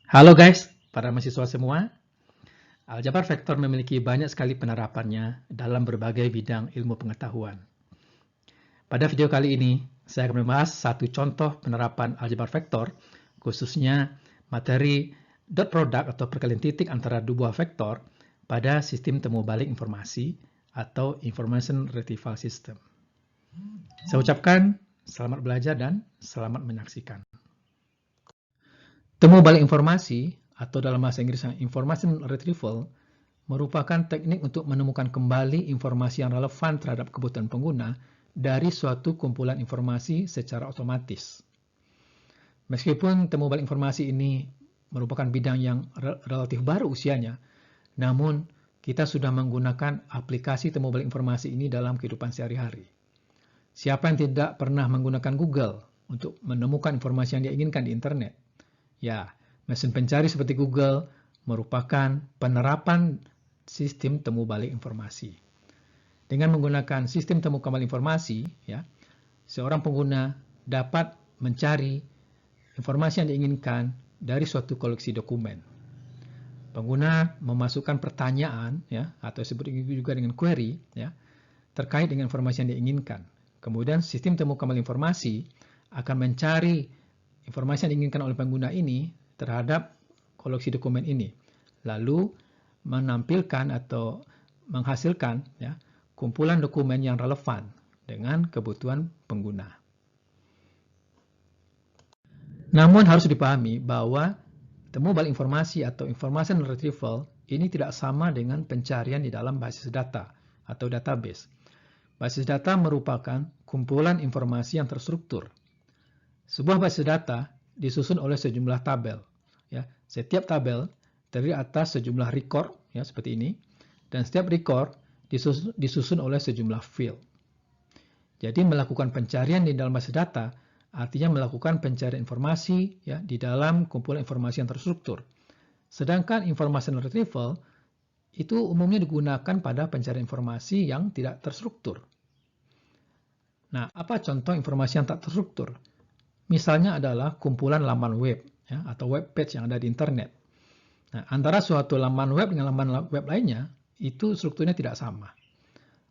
Halo guys, para mahasiswa semua. Aljabar vektor memiliki banyak sekali penerapannya dalam berbagai bidang ilmu pengetahuan. Pada video kali ini, saya akan membahas satu contoh penerapan aljabar vektor, khususnya materi dot product atau perkalian titik antara dua buah vektor pada sistem temu balik informasi atau Information Retrieval System. Saya ucapkan selamat belajar dan selamat menyaksikan. Temu balik informasi atau dalam bahasa Inggris Information Retrieval merupakan teknik untuk menemukan kembali informasi yang relevan terhadap kebutuhan pengguna dari suatu kumpulan informasi secara otomatis. Meskipun temu balik informasi ini merupakan bidang yang relatif baru usianya, namun kita sudah menggunakan aplikasi temu balik informasi ini dalam kehidupan sehari-hari. Siapa yang tidak pernah menggunakan Google untuk menemukan informasi yang dia inginkan di internet? Ya, mesin pencari seperti Google merupakan penerapan sistem temu balik informasi. Dengan menggunakan sistem temu kembali informasi, ya, seorang pengguna dapat mencari informasi yang diinginkan dari suatu koleksi dokumen. Pengguna memasukkan pertanyaan, ya, atau disebut juga dengan query, ya, terkait dengan informasi yang diinginkan. Kemudian sistem temu kembali informasi akan mencari informasi yang diinginkan oleh pengguna ini terhadap koleksi dokumen ini, lalu menampilkan atau menghasilkan, ya, kumpulan dokumen yang relevan dengan kebutuhan pengguna. Namun harus dipahami bahwa temu balik informasi atau information retrieval ini tidak sama dengan pencarian di dalam basis data atau database. Basis data merupakan kumpulan informasi yang terstruktur. Sebuah basis data disusun oleh sejumlah tabel. Ya, setiap tabel terdiri atas sejumlah record, ya, seperti ini, dan setiap record disusun oleh sejumlah field. Jadi melakukan pencarian di dalam basis data artinya melakukan pencarian informasi, ya, di dalam kumpulan informasi yang terstruktur. Sedangkan information retrieval itu umumnya digunakan pada pencarian informasi yang tidak terstruktur. Nah, apa contoh informasi yang tak terstruktur? Misalnya adalah kumpulan laman web, ya, atau web page yang ada di internet. Nah, antara suatu laman web dengan laman web lainnya, itu strukturnya tidak sama.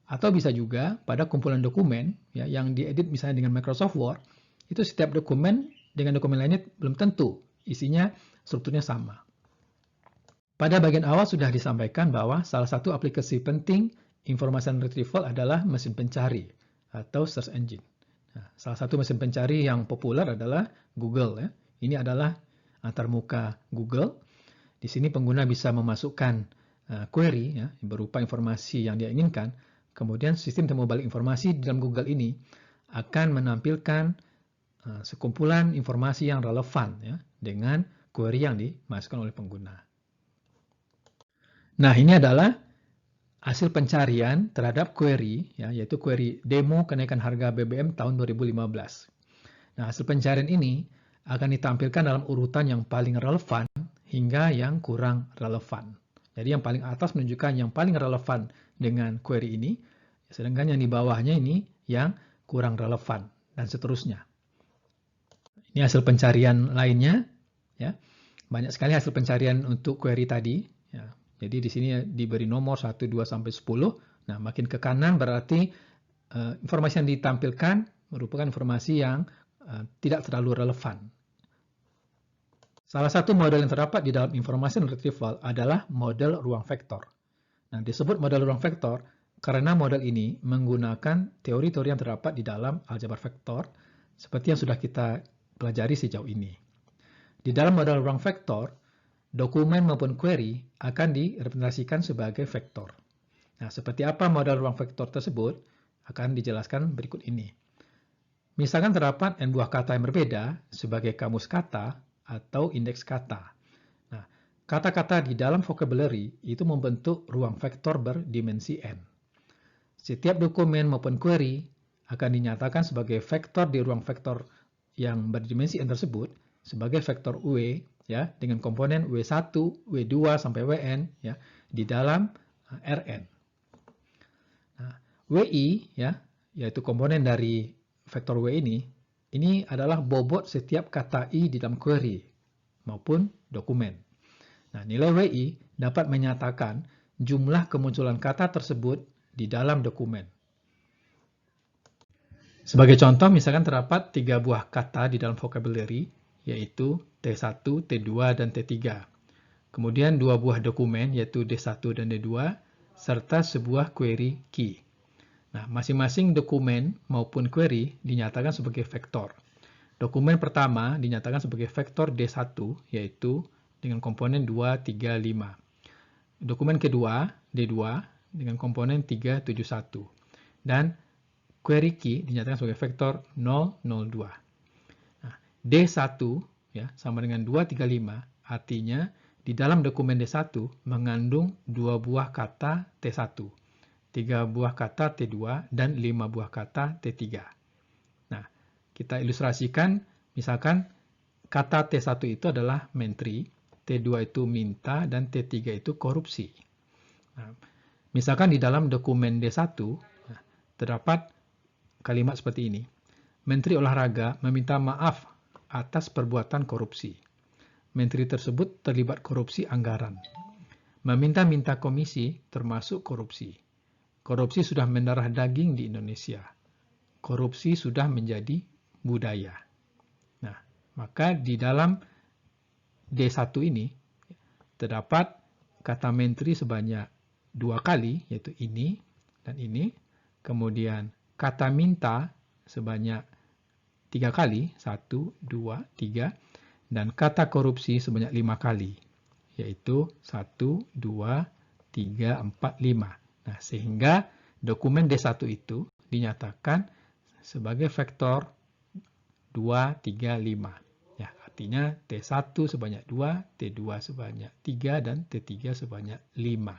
Atau bisa juga pada kumpulan dokumen, ya, yang diedit misalnya dengan Microsoft Word, itu setiap dokumen dengan dokumen lainnya belum tentu isinya strukturnya sama. Pada bagian awal sudah disampaikan bahwa salah satu aplikasi penting information retrieval adalah mesin pencari atau search engine. Salah satu mesin pencari yang populer adalah Google. Ya. Ini adalah antarmuka Google. Di sini pengguna bisa memasukkan query, ya, berupa informasi yang dia inginkan. Kemudian sistem temu balik informasi di dalam Google ini akan menampilkan sekumpulan informasi yang relevan, ya, dengan query yang dimasukkan oleh pengguna. Nah, ini adalah hasil pencarian terhadap query, ya, yaitu query demo kenaikan harga BBM tahun 2015. Nah, hasil pencarian ini akan ditampilkan dalam urutan yang paling relevan hingga yang kurang relevan. Jadi yang paling atas menunjukkan yang paling relevan dengan query ini, sedangkan yang di bawahnya ini yang kurang relevan, dan seterusnya. Ini hasil pencarian lainnya, ya. Banyak sekali hasil pencarian untuk query tadi, ya. Jadi di sini diberi nomor 1, 2, sampai 10. Nah, makin ke kanan berarti informasi yang ditampilkan merupakan informasi yang tidak terlalu relevan. Salah satu model yang terdapat di dalam information retrieval adalah model ruang vektor. Nah, disebut model ruang vektor karena model ini menggunakan teori-teori yang terdapat di dalam aljabar vektor seperti yang sudah kita pelajari sejauh ini. Di dalam model ruang vektor, dokumen maupun query akan direpresentasikan sebagai vektor. Nah, seperti apa model ruang vektor tersebut akan dijelaskan berikut ini. Misalkan terdapat n buah kata yang berbeda sebagai kamus kata atau indeks kata. Nah, kata-kata di dalam vocabulary itu membentuk ruang vektor berdimensi n. Setiap dokumen maupun query akan dinyatakan sebagai vektor di ruang vektor yang berdimensi n tersebut sebagai vektor W, ya, dengan komponen W1, W2 sampai Wn, ya, di dalam Rn. Nah, Wi, ya, yaitu komponen dari vektor W ini adalah bobot setiap kata i di dalam query. maupun dokumen. Nah, nilai WI dapat menyatakan jumlah kemunculan kata tersebut di dalam dokumen. Sebagai contoh, misalkan terdapat 3 buah kata di dalam vocabulary, yaitu T1, T2, dan T3. Kemudian 2 buah dokumen, yaitu D1 dan D2, serta sebuah query key. Nah, masing-masing dokumen maupun query dinyatakan sebagai vektor. Dokumen pertama dinyatakan sebagai vektor D1, yaitu dengan komponen 2, 3, 5. Dokumen kedua, D2, dengan komponen 3, 7, 1. Dan query key dinyatakan sebagai vektor 0, 0, 2. Nah, D1 ya, sama dengan 2, 3, 5, artinya di dalam dokumen D1 mengandung 2 buah kata T1, 3 buah kata T2, dan 5 buah kata T3. Nah, kita ilustrasikan, misalkan kata T1 itu adalah menteri, T2 itu minta, dan T3 itu korupsi. Nah, misalkan di dalam dokumen D1 terdapat kalimat seperti ini. Menteri Olahraga meminta maaf atas perbuatan korupsi. Menteri tersebut terlibat korupsi anggaran. Meminta-minta komisi termasuk korupsi. Korupsi sudah mendarah daging di Indonesia. Korupsi sudah menjadi budaya. Nah, maka di dalam D1 ini terdapat kata menteri sebanyak 2 kali, yaitu ini dan ini. Kemudian kata minta sebanyak 3 kali, 1, 2, 3. Dan kata korupsi sebanyak 5 kali, yaitu 1, 2, 3, 4, 5. Nah, sehingga dokumen D1 itu dinyatakan sebagai vektor 2, 3, 5. Ya, artinya T1 sebanyak 2, T2 sebanyak 3, dan T3 sebanyak 5.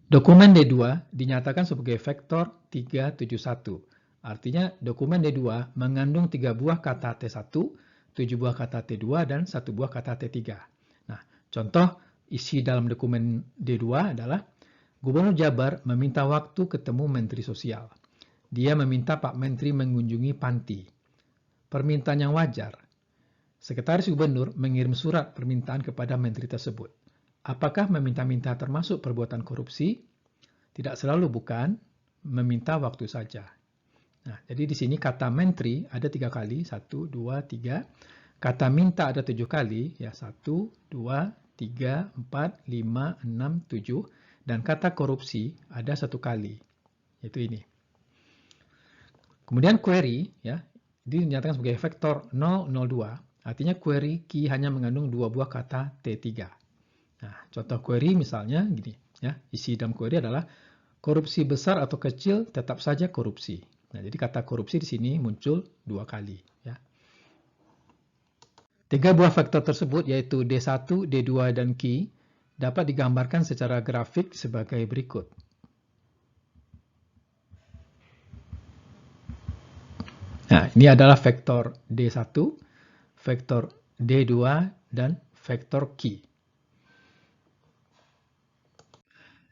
Dokumen D2 dinyatakan sebagai vektor 371. Artinya dokumen D2 mengandung 3 buah kata T1, 7 buah kata T2, dan 1 buah kata T3. Nah, contoh isi dalam dokumen D2 adalah Gubernur Jabar meminta waktu ketemu Menteri Sosial. Dia meminta Pak Menteri mengunjungi panti. Permintaan yang wajar. Sekretaris Gubernur mengirim surat permintaan kepada Menteri tersebut. Apakah meminta-minta termasuk perbuatan korupsi? Tidak selalu bukan, meminta waktu saja. Nah, jadi di sini kata menteri ada 3 kali, 1, 2, 3. Kata minta ada 7 kali, ya 1, 2, 3, 4, 5, 6, 7. Dan kata korupsi ada 1 kali, yaitu ini. Kemudian query, ya, dinyatakan sebagai vektor 0, 0, 2. Artinya query key hanya mengandung 2 buah kata T3. Nah, contoh query misalnya gini, ya, isi dalam query adalah korupsi besar atau kecil tetap saja korupsi. Nah, jadi kata korupsi di sini muncul 2 kali. Ya. 3 buah vektor tersebut yaitu D1, D2, dan key dapat digambarkan secara grafik sebagai berikut. Nah, ini adalah vektor D1, vektor D2, dan vektor key.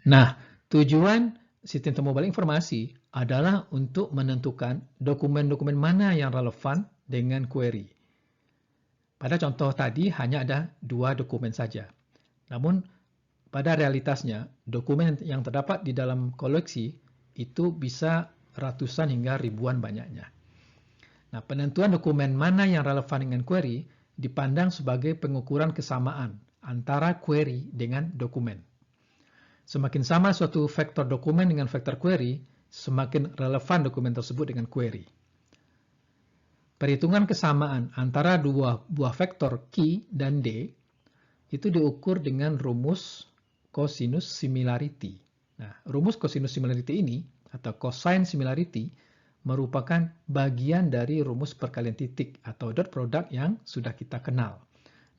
Nah, tujuan sistem temu balik informasi adalah untuk menentukan dokumen-dokumen mana yang relevan dengan query. Pada contoh tadi hanya ada 2 dokumen saja. Namun pada realitasnya dokumen yang terdapat di dalam koleksi itu bisa ratusan hingga ribuan banyaknya. Nah, penentuan dokumen mana yang relevan dengan query dipandang sebagai pengukuran kesamaan antara query dengan dokumen. Semakin sama suatu vektor dokumen dengan vektor query, semakin relevan dokumen tersebut dengan query. Perhitungan kesamaan antara 2 buah vektor key dan D itu diukur dengan rumus cosinus similarity. Nah, rumus cosinus similarity ini atau cosine similarity merupakan bagian dari rumus perkalian titik atau dot product yang sudah kita kenal.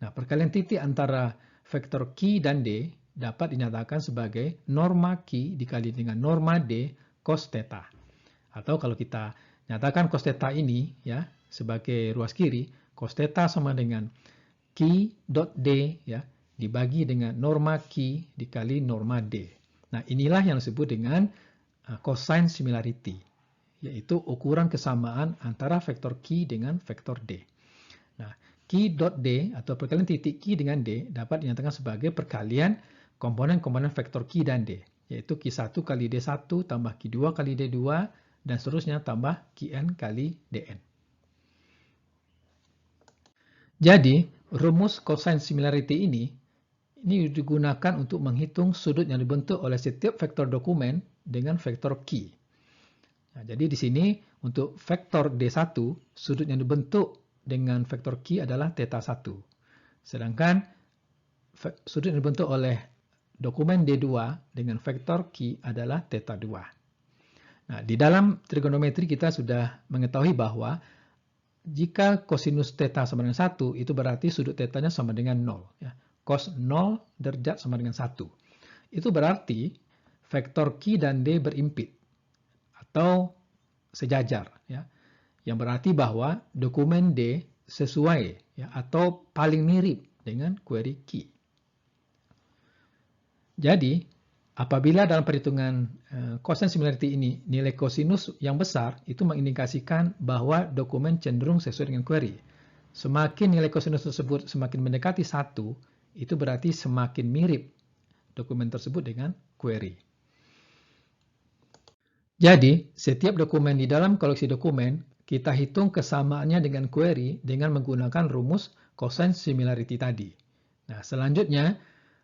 Nah, perkalian titik antara vektor key dan D dapat dinyatakan sebagai norma key dikali dengan norma D cos theta. Atau kalau kita nyatakan cos theta ini ya sebagai ruas kiri, cos theta sama dengan key dot D ya dibagi dengan norma key dikali norma D. Nah, inilah yang disebut dengan cosine similarity, yaitu ukuran kesamaan antara vektor key dengan vektor D. Nah, key.d atau perkalian titik key dengan d dapat dinyatakan sebagai perkalian komponen-komponen vektor key dan d, yaitu Q1 kali D1 tambah Q2 kali D2 dan seterusnya tambah Qn kali Dn. Jadi, rumus cosine similarity ini digunakan untuk menghitung sudut yang dibentuk oleh setiap vektor dokumen dengan vektor key. Nah, jadi di sini untuk vektor D1, sudut yang dibentuk dengan vektor key adalah θ1. Sedangkan sudut yang dibentuk oleh dokumen D2 dengan vektor key adalah θ2. Nah, di dalam trigonometri kita sudah mengetahui bahwa jika kosinus θ sama dengan 1, itu berarti sudut θ-nya sama dengan 0. Ya. Cos 0 derajat sama dengan 1. Itu berarti vektor Q dan D berimpit atau sejajar. Ya. Yang berarti bahwa dokumen D sesuai ya, atau paling mirip dengan query Q. Jadi, apabila dalam perhitungan cosine similarity ini nilai kosinus yang besar, itu mengindikasikan bahwa dokumen cenderung sesuai dengan query. Semakin nilai kosinus tersebut semakin mendekati 1, itu berarti semakin mirip dokumen tersebut dengan query. Jadi, setiap dokumen di dalam koleksi dokumen, kita hitung kesamaannya dengan query dengan menggunakan rumus cosine similarity tadi. Nah, selanjutnya,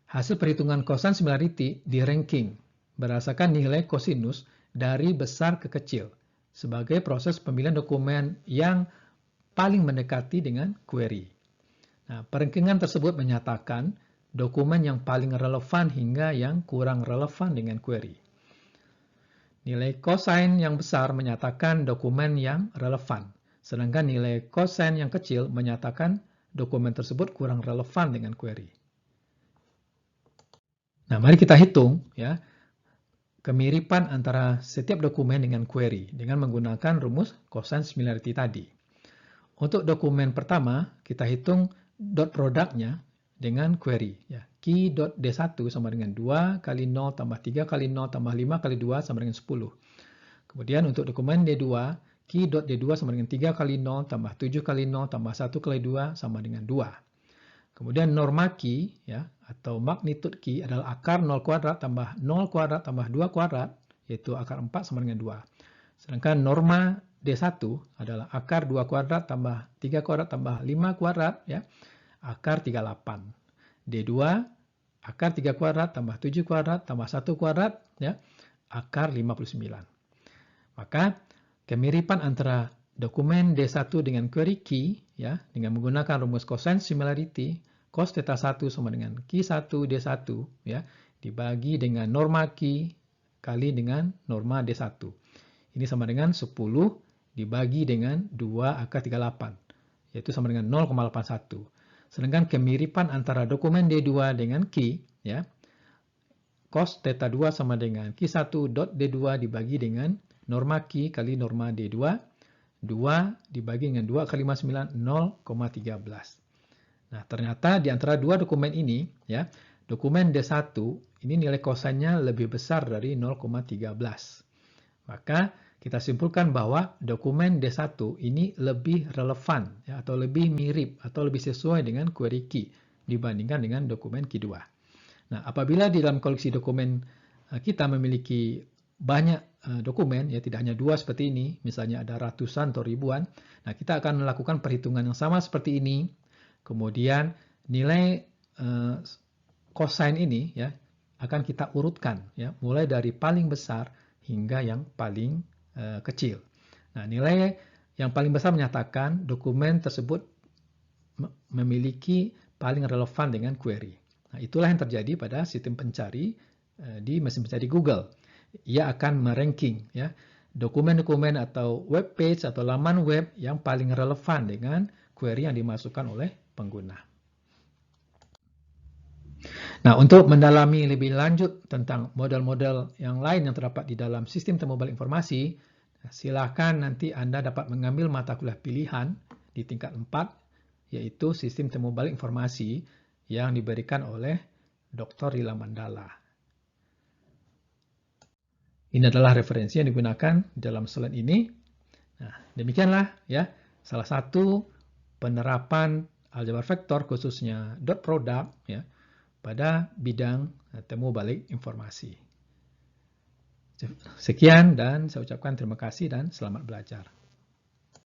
hasil perhitungan cosine similarity di ranking berdasarkan nilai kosinus dari besar ke kecil sebagai proses pemilihan dokumen yang paling mendekati dengan query. Nah, perankingan tersebut menyatakan dokumen yang paling relevan hingga yang kurang relevan dengan query. Nilai cosine yang besar menyatakan dokumen yang relevan, sedangkan nilai cosine yang kecil menyatakan dokumen tersebut kurang relevan dengan query. Nah, mari kita hitung ya kemiripan antara setiap dokumen dengan query dengan menggunakan rumus cosine similarity tadi. Untuk dokumen pertama, kita hitung dot produknya dengan query. Ya. Q.D1 sama dengan 2 kali 0 tambah 3 kali 0 tambah 5 kali 2 sama dengan 10. Kemudian untuk dokumen D2, Q.D2 sama dengan 3 kali 0 tambah 7 kali 0 tambah 1 kali 2 sama dengan 2. Kemudian norma Q ya, atau magnitude Q adalah akar 0 kuadrat tambah 0 kuadrat tambah 2 kuadrat, yaitu akar 4 sama dengan 2. Sedangkan norma D1 adalah akar 2 kuadrat tambah 3 kuadrat tambah 5 kuadrat, ya, akar 38. D2, akar 3 kuadrat tambah 7 kuadrat tambah 1 kuadrat, ya, akar 59. Maka, kemiripan antara dokumen D1 dengan query Q, ya, dengan menggunakan rumus cosine similarity, cos θ1 sama dengan Q1 D1, ya, dibagi dengan norma Q kali dengan norma D1. Ini sama dengan 10 dibagi dengan 2 akar 38, yaitu sama dengan 0,81. Sedangkan kemiripan antara dokumen D2 dengan Q, ya, cos θ2 sama dengan Q1 dot D2 dibagi dengan norma Q kali norma D2, 2 dibagi dengan 2 kali 59, 0,13. Nah, ternyata di antara dua dokumen ini, ya, dokumen D1 ini nilai kosinnya lebih besar dari 0,13. Maka kita simpulkan bahwa dokumen D1 ini lebih relevan ya, atau lebih mirip atau lebih sesuai dengan query Q dibandingkan dengan dokumen Q2. Nah, apabila di dalam koleksi dokumen kita memiliki banyak dokumen, ya tidak hanya dua seperti ini, misalnya ada ratusan atau ribuan, nah kita akan melakukan perhitungan yang sama seperti ini, kemudian nilai cosine ini ya akan kita urutkan, ya, mulai dari paling besar hingga yang paling kecil. Nah, nilai yang paling besar menyatakan dokumen tersebut memiliki paling relevan dengan query. Nah, itulah yang terjadi pada sistem pencari di mesin pencari Google. Ia akan meranking ya dokumen-dokumen atau web page atau laman web yang paling relevan dengan query yang dimasukkan oleh pengguna. Nah, untuk mendalami lebih lanjut tentang model-model yang lain yang terdapat di dalam sistem temu balik informasi, silakan nanti Anda dapat mengambil mata kuliah pilihan di tingkat 4, yaitu sistem temu balik informasi yang diberikan oleh Dr. Rila Mandala. Ini adalah referensi yang digunakan dalam slide ini. Nah, demikianlah ya salah satu penerapan aljabar vektor khususnya dot product ya pada bidang temu balik informasi. Sekian dan saya ucapkan terima kasih dan selamat belajar.